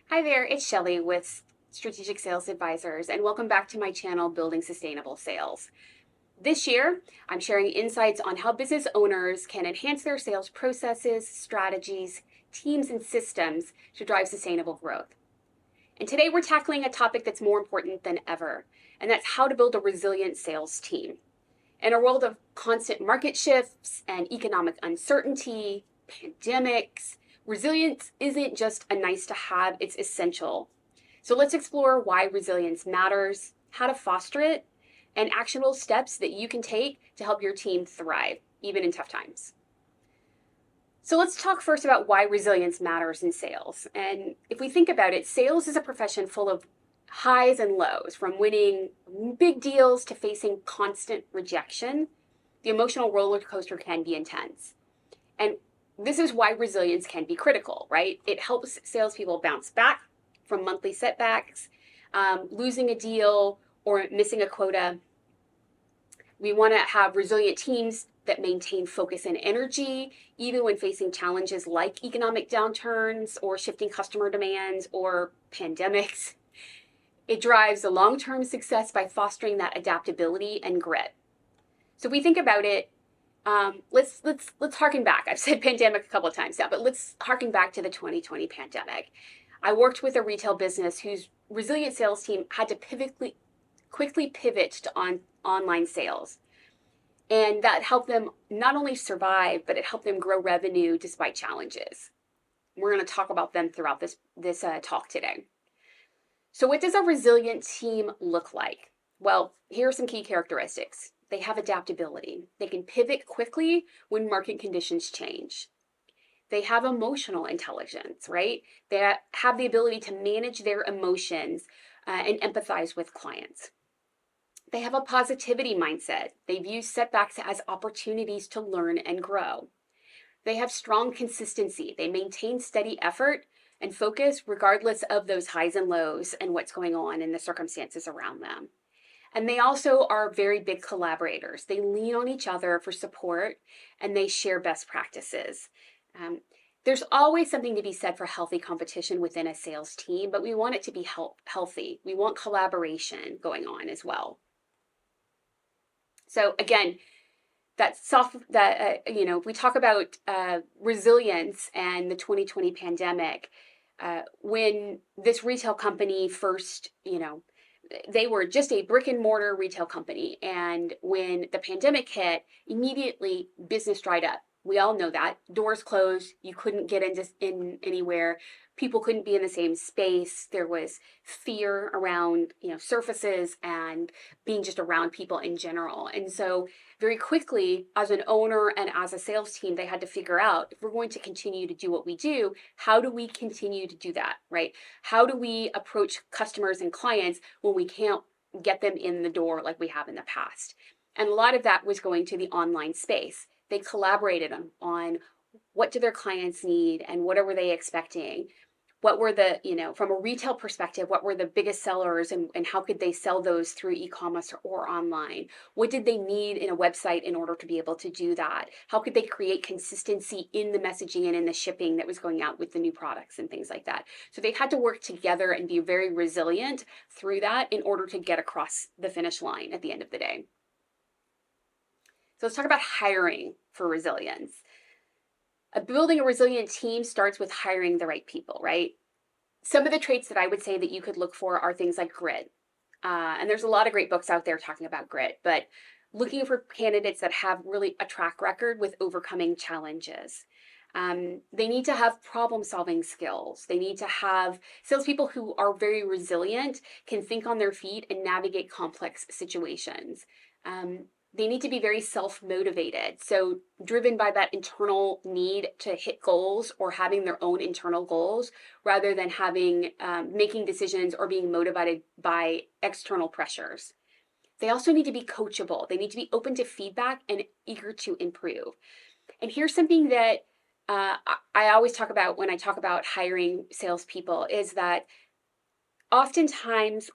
Hi there, it's Shelly with Strategic Sales Advisors, and welcome back to my channel, Building Sustainable Sales. This year, I'm sharing insights on how business owners can enhance their sales processes, strategies, teams, and systems to drive sustainable growth. And today, we're tackling a topic that's more important than ever, and that's how to build a resilient sales team. In a world of constant market shifts and economic uncertainty, pandemics, resilience isn't just a nice to have, it's essential. So let's explore why resilience matters, how to foster it, and actionable steps that you can take to help your team thrive, even in tough times. So let's talk first about why resilience matters in sales. And if we think about it, sales is a profession full of highs and lows, from winning big deals to facing constant rejection. The emotional roller coaster can be intense. And this is why resilience can be critical, right? It helps salespeople bounce back from monthly setbacks, losing a deal, or missing a quota. We want to have resilient teams that maintain focus and energy, even when facing challenges like economic downturns or shifting customer demands or pandemics. It drives a long-term success by fostering that adaptability and grit. So if we think about it, let's harken back. I've said pandemic a couple of times now, but let's harken back to the 2020 pandemic. I worked with a retail business whose resilient sales team had to quickly pivot to online sales. And that helped them not only survive, but it helped them grow revenue despite challenges. We're going to talk about them throughout this talk today. So what does a resilient team look like? Well, here are some key characteristics. They have adaptability. They can pivot quickly when market conditions change. They have emotional intelligence, right? They have the ability to manage their emotions and empathize with clients. They have a positivity mindset. They view setbacks as opportunities to learn and grow. They have strong consistency. They maintain steady effort and focus regardless of those highs and lows and what's going on in the circumstances around them. And they also are very big collaborators. They lean on each other for support and they share best practices. There's always something to be said for healthy competition within a sales team, but we want it to be healthy. We want collaboration going on as well. So again, if we talk about resilience and the 2020 pandemic, when this retail company first, they were just a brick and mortar retail company. And when the pandemic hit, immediately business dried up. We all know that. Doors closed. You couldn't get in anywhere. People couldn't be in the same space. There was fear around, surfaces and being just around people in general. And so very quickly, as an owner and as a sales team, they had to figure out, if we're going to continue to do what we do, how do we continue to do that, right? How do we approach customers and clients when we can't get them in the door like we have in the past? And a lot of that was going to the online space. They collaborated on what do their clients need and what were they expecting? What were from a retail perspective, what were the biggest sellers and how could they sell those through e-commerce or online? What did they need in a website in order to be able to do that? How could they create consistency in the messaging and in the shipping that was going out with the new products and things like that? So they had to work together and be very resilient through that in order to get across the finish line at the end of the day. So let's talk about hiring for resilience. Building a resilient team starts with hiring the right people, right? Some of the traits that I would say that you could look for are things like grit. And there's a lot of great books out there talking about grit, but looking for candidates that have really a track record with overcoming challenges. They need to have problem solving skills. They need to have salespeople who are very resilient, can think on their feet and navigate complex situations. They need to be very self-motivated, so driven by that internal need to hit goals or having their own internal goals rather than making decisions or being motivated by external pressures. They also need to be coachable. They need to be open to feedback and eager to improve. And here's something that I always talk about when I talk about hiring salespeople is that oftentimes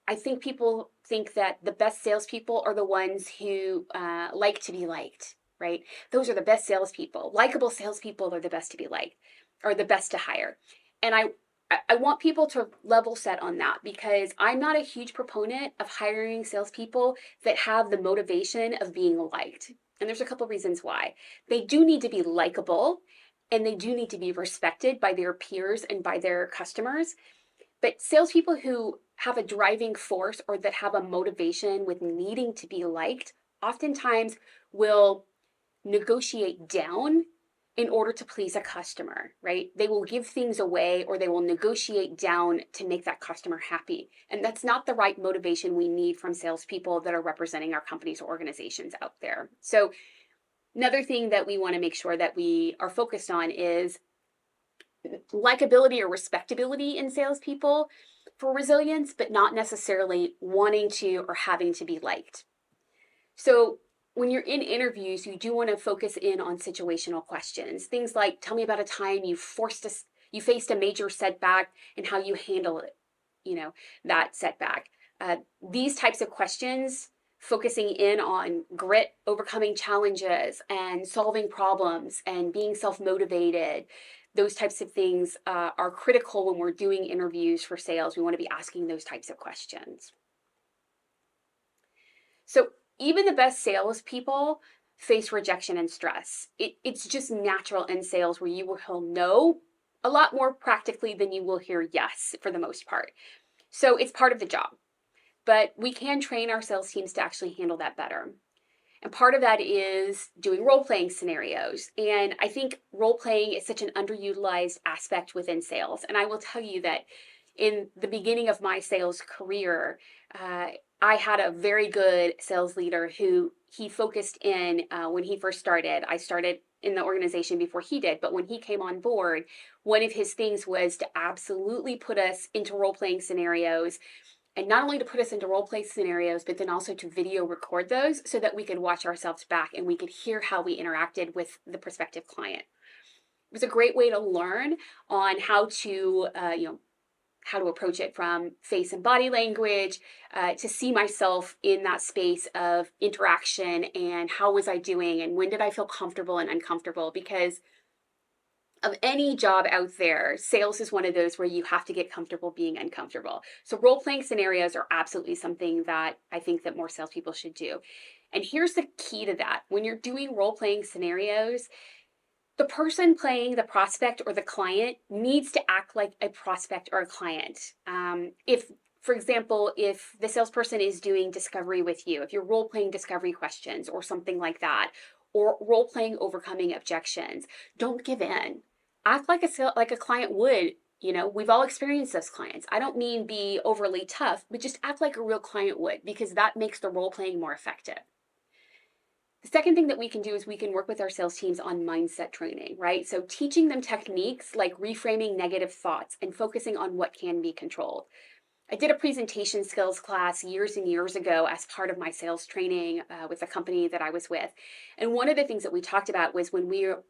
I think people think that the best salespeople are the ones who like to be liked, right? Those are the best salespeople. Likeable salespeople are the best to be liked, or the best to hire. And I want people to level set on that, because I'm not a huge proponent of hiring salespeople that have the motivation of being liked. And there's a couple reasons why. They do need to be likable, and they do need to be respected by their peers and by their customers. But salespeople who have a driving force or that have a motivation with needing to be liked oftentimes will negotiate down in order to please a customer, right? They will give things away, or they will negotiate down to make that customer happy. And that's not the right motivation we need from salespeople that are representing our companies or organizations out there. So another thing that we want to make sure that we are focused on is likability or respectability in salespeople for resilience, but not necessarily wanting to or having to be liked. So when you're in interviews, you do want to focus in on situational questions. Things like, tell me about a time you faced a major setback and how you handle it, that setback. These types of questions, focusing in on grit, overcoming challenges, and solving problems, and being self-motivated. Those types of things are critical when we're doing interviews for sales. We want to be asking those types of questions. So even the best salespeople face rejection and stress. It's just natural in sales, where you will no a lot more practically than you will hear yes for the most part. So it's part of the job. But we can train our sales teams to actually handle that better. And part of that is doing role-playing scenarios. And I think role-playing is such an underutilized aspect within sales. And I will tell you that in the beginning of my sales career, I had a very good sales leader who he focused in when he first started. I started in the organization before he did, but when he came on board, one of his things was to absolutely put us into role-playing scenarios. And not only to put us into role-play scenarios, but then also to video record those so that we could watch ourselves back and we could hear how we interacted with the prospective client. It was a great way to learn on how to, how to approach it from face and body language, to see myself in that space of interaction and how was I doing and when did I feel comfortable and uncomfortable. Because of any job out there, sales is one of those where you have to get comfortable being uncomfortable. So role-playing scenarios are absolutely something that I think that more salespeople should do. And here's the key to that. When you're doing role-playing scenarios, the person playing the prospect or the client needs to act like a prospect or a client. For example, if the salesperson is doing discovery with you, if you're role-playing discovery questions or something like that, or role-playing overcoming objections, don't give in. Act like a client would. We've all experienced those clients. I don't mean be overly tough, but just act like a real client would, because that makes the role-playing more effective. The second thing that we can do is we can work with our sales teams on mindset training, right? So teaching them techniques like reframing negative thoughts and focusing on what can be controlled. I did a presentation skills class years and years ago as part of my sales training with the company that I was with. And one of the things that we talked about was when we're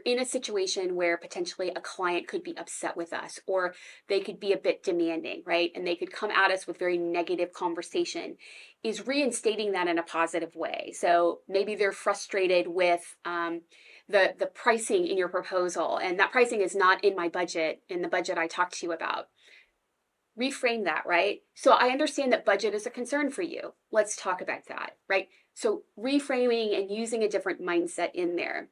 in a situation where potentially a client could be upset with us, or they could be a bit demanding, right? And they could come at us with very negative conversation, is reinstating that in a positive way. So maybe they're frustrated with the pricing in your proposal, and that pricing is not in my budget, in the budget I talked to you about. Reframe that, right? So I understand that budget is a concern for you. Let's talk about that, right? So reframing and using a different mindset in there.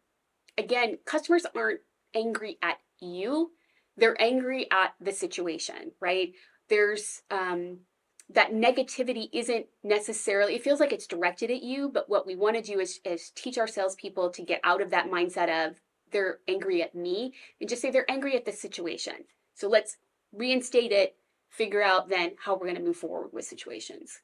Again, customers aren't angry at you. They're angry at the situation, right? There's that negativity isn't necessarily, it feels like it's directed at you, but what we want to do is teach our salespeople to get out of that mindset of they're angry at me, and just say they're angry at the situation. So let's reinstate it, figure out then how we're going to move forward with situations.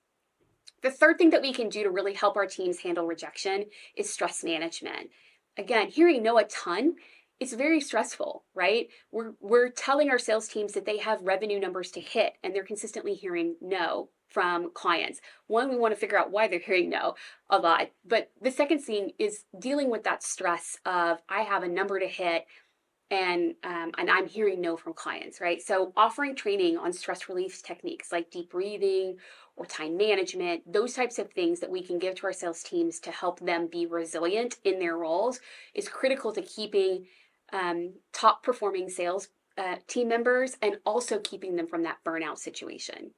The third thing that we can do to really help our teams handle rejection is stress management. Again, hearing no a ton, it's very stressful, right? We're telling our sales teams that they have revenue numbers to hit, and they're consistently hearing no from clients. One, we want to figure out why they're hearing no a lot. But the second thing is dealing with that stress of I have a number to hit, and I'm hearing no from clients, right? So offering training on stress relief techniques like deep breathing or time management, those types of things that we can give to our sales teams to help them be resilient in their roles is critical to keeping top performing sales team members and also keeping them from that burnout situation.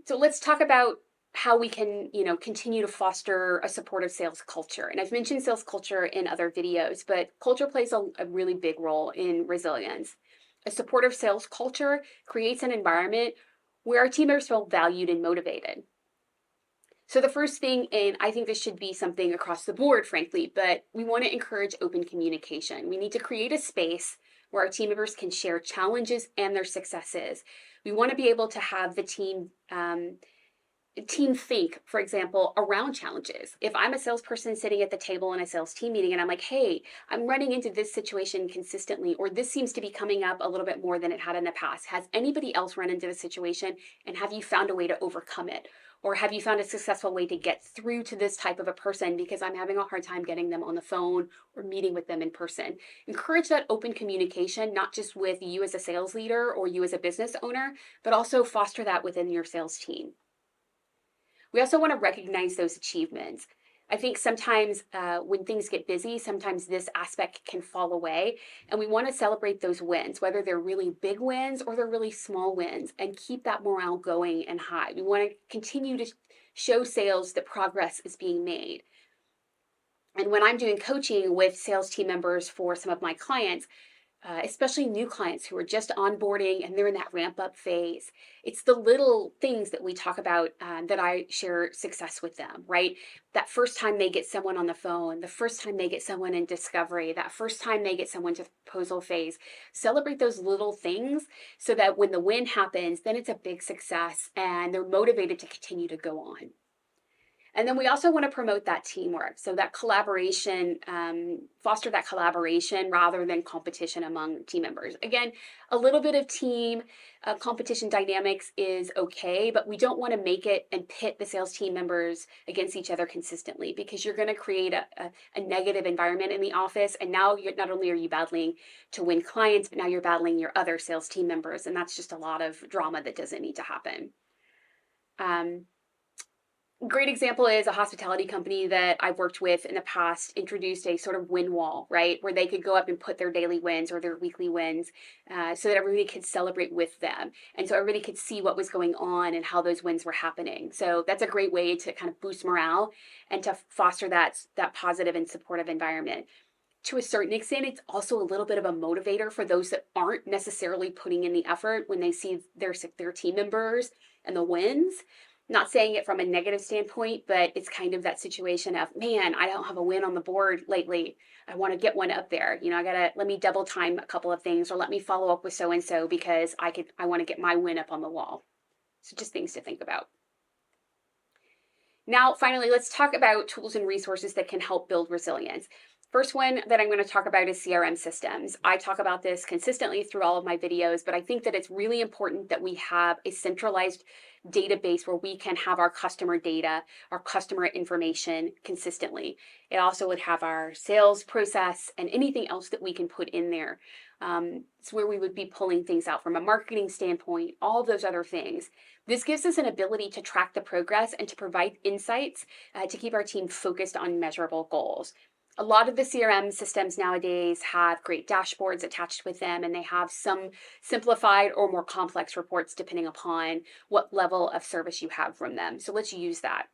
So let's talk about how we can, continue to foster a supportive sales culture. And I've mentioned sales culture in other videos, but culture plays a really big role in resilience. A supportive sales culture creates an environment where our team members feel valued and motivated. So the first thing, and I think this should be something across the board, frankly, but we want to encourage open communication. We need to create a space where our team members can share challenges and their successes. We want to be able to have the team think, for example, around challenges. If I'm a salesperson sitting at the table in a sales team meeting and I'm like, hey, I'm running into this situation consistently, or this seems to be coming up a little bit more than it had in the past. Has anybody else run into this situation, and have you found a way to overcome it? Or have you found a successful way to get through to this type of a person because I'm having a hard time getting them on the phone or meeting with them in person? Encourage that open communication, not just with you as a sales leader or you as a business owner, but also foster that within your sales team. We also want to recognize those achievements. I think sometimes when things get busy, sometimes this aspect can fall away, and we want to celebrate those wins, whether they're really big wins or they're really small wins, and keep that morale going and high. We want to continue to show sales that progress is being made. And when I'm doing coaching with sales team members for some of my clients, especially new clients who are just onboarding and they're in that ramp up phase. It's the little things that we talk about that I share success with them, right? That first time they get someone on the phone, the first time they get someone in discovery, that first time they get someone to proposal phase. Celebrate those little things so that when the win happens, then it's a big success and they're motivated to continue to go on. And then we also want to promote that teamwork. So that collaboration, foster that collaboration rather than competition among team members. Again, a little bit of team competition dynamics is okay, but we don't want to make it and pit the sales team members against each other consistently, because you're going to create a negative environment in the office. And now not only are you battling to win clients, but now you're battling your other sales team members. And that's just a lot of drama that doesn't need to happen. Great example is a hospitality company that I've worked with in the past introduced a sort of win wall, right? Where they could go up and put their daily wins or their weekly wins so that everybody could celebrate with them. And so everybody could see what was going on and how those wins were happening. So that's a great way to kind of boost morale and to foster that positive and supportive environment. To a certain extent, it's also a little bit of a motivator for those that aren't necessarily putting in the effort when they see their team members and the wins. Not saying it from a negative standpoint, but it's kind of that situation of, man, I don't have a win on the board lately. I want to get one up there. Let me double time a couple of things, or let me follow up with so-and-so because I want to get my win up on the wall. So just things to think about. Now, finally, let's talk about tools and resources that can help build resilience. First one that I'm going to talk about is CRM systems. I talk about this consistently through all of my videos, but I think that it's really important that we have a centralized database where we can have our customer data, our customer information consistently. It also would have our sales process and anything else that we can put in there. It's where we would be pulling things out from a marketing standpoint, all of those other things. This gives us an ability to track the progress and to provide insights to keep our team focused on measurable goals. A lot of the CRM systems nowadays have great dashboards attached with them, and they have some simplified or more complex reports depending upon what level of service you have from them. So let's use that.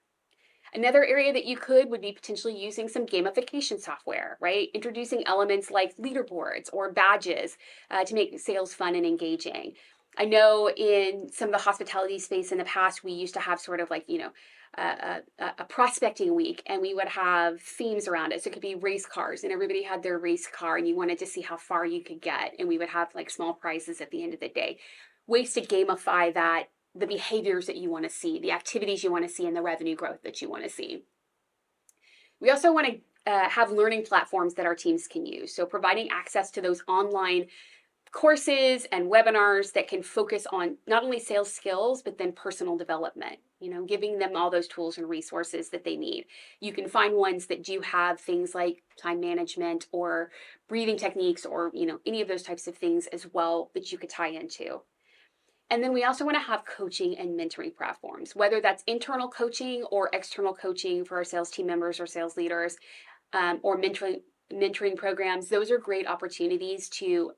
Another area that you would be potentially using some gamification software, right? Introducing elements like leaderboards or badges to make sales fun and engaging. I know in some of the hospitality space in the past, we used to have sort of like, a prospecting week, and we would have themes around it. So it could be race cars, and everybody had their race car, and you wanted to see how far you could get. And we would have like small prizes at the end of the day. Ways to gamify that, the behaviors that you want to see, the activities you want to see, and the revenue growth that you want to see. We also want to have learning platforms that our teams can use. So providing access to those online courses and webinars that can focus on not only sales skills, but then personal development, giving them all those tools and resources that they need. You can find ones that do have things like time management or breathing techniques or, any of those types of things as well that you could tie into. And then we also want to have coaching and mentoring platforms, whether that's internal coaching or external coaching for our sales team members or sales leaders, or mentoring mentoring programs, those are great opportunities to,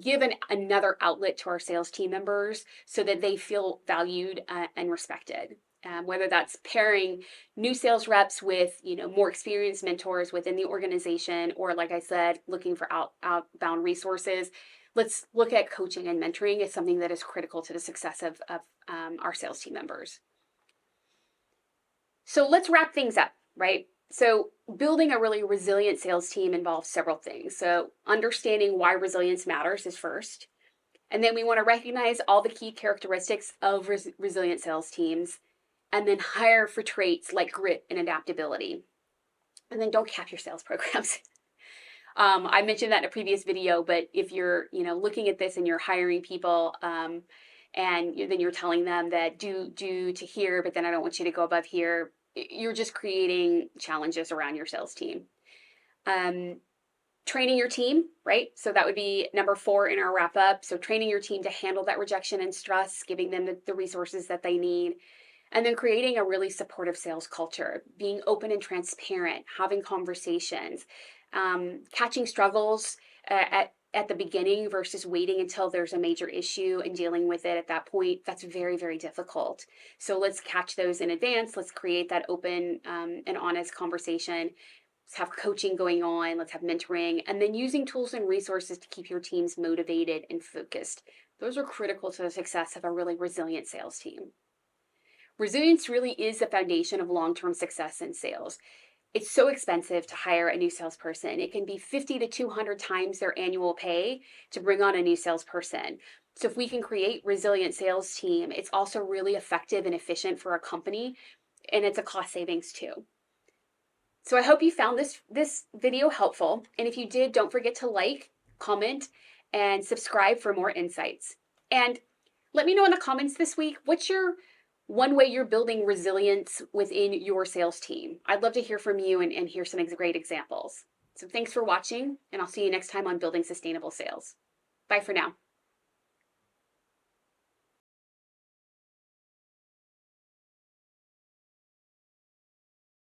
give another outlet to our sales team members so that they feel valued and respected. Whether that's pairing new sales reps with more experienced mentors within the organization, or like I said, looking for outbound resources. Let's look at coaching and mentoring as something that is critical to the success of our sales team members. So let's wrap things up, right? So building a really resilient sales team involves several things. So understanding why resilience matters is first. And then we want to recognize all the key characteristics of resilient sales teams, and then hire for traits like grit and adaptability. And then don't cap your sales programs. I mentioned that in a previous video, but if you're looking at this and you're hiring people, and then you're telling them that do to here, but then I don't want you to go above here, you're just creating challenges around your sales team. Training your team, right? So that would be number 4 in our wrap up. So training your team to handle that rejection and stress, giving them the resources that they need. And then creating a really supportive sales culture, being open and transparent, having conversations, catching struggles at the beginning versus waiting until there's a major issue and dealing with it at that point. That's very, very difficult. So let's catch those in advance. Let's create that open and honest conversation. Let's have coaching going on. Let's have mentoring, and then using tools and resources to keep your teams motivated and focused. Those are critical to the success of a really resilient sales team. Resilience really is the foundation of long-term success in sales. It's so expensive to hire a new salesperson. It can be 50 to 200 times their annual pay to bring on a new salesperson. So if we can create resilient sales team, it's also really effective and efficient for a company, and it's a cost savings too. So I hope you found this video helpful. And if you did, don't forget to like, comment, and subscribe for more insights. And let me know in the comments this week, what's your one way you're building resilience within your sales team? I'd love to hear from you and hear some great examples. So thanks for watching, and I'll see you next time on Building Sustainable Sales. Bye for now.